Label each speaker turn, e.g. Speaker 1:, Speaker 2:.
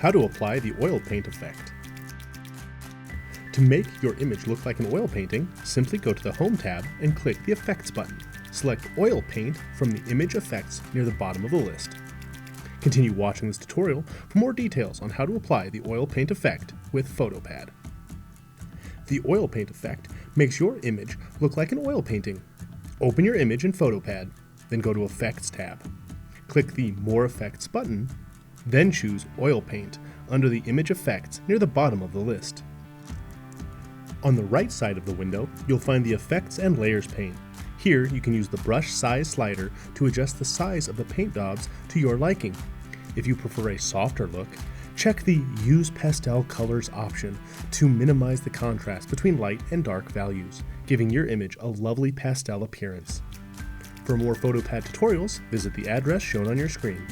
Speaker 1: How to apply the oil paint effect. To make your image look like an oil painting, simply go to the Home tab and click the Effects button. Select Oil Paint from the Image Effects near the bottom of the list. Continue watching this tutorial for more details on how to apply the oil paint effect with PhotoPad. The oil paint effect makes your image look like an oil painting. Open your image in PhotoPad, then go to Effects tab. Click the More Effects button, then choose Oil Paint under the Image Effects near the bottom of the list. On the right side of the window, you'll find the Effects and Layers pane. Here, you can use the brush size slider to adjust the size of the paint daubs to your liking. If you prefer a softer look, check the Use Pastel Colors option to minimize the contrast between light and dark values, giving your image a lovely pastel appearance. For more PhotoPad tutorials, visit the address shown on your screen.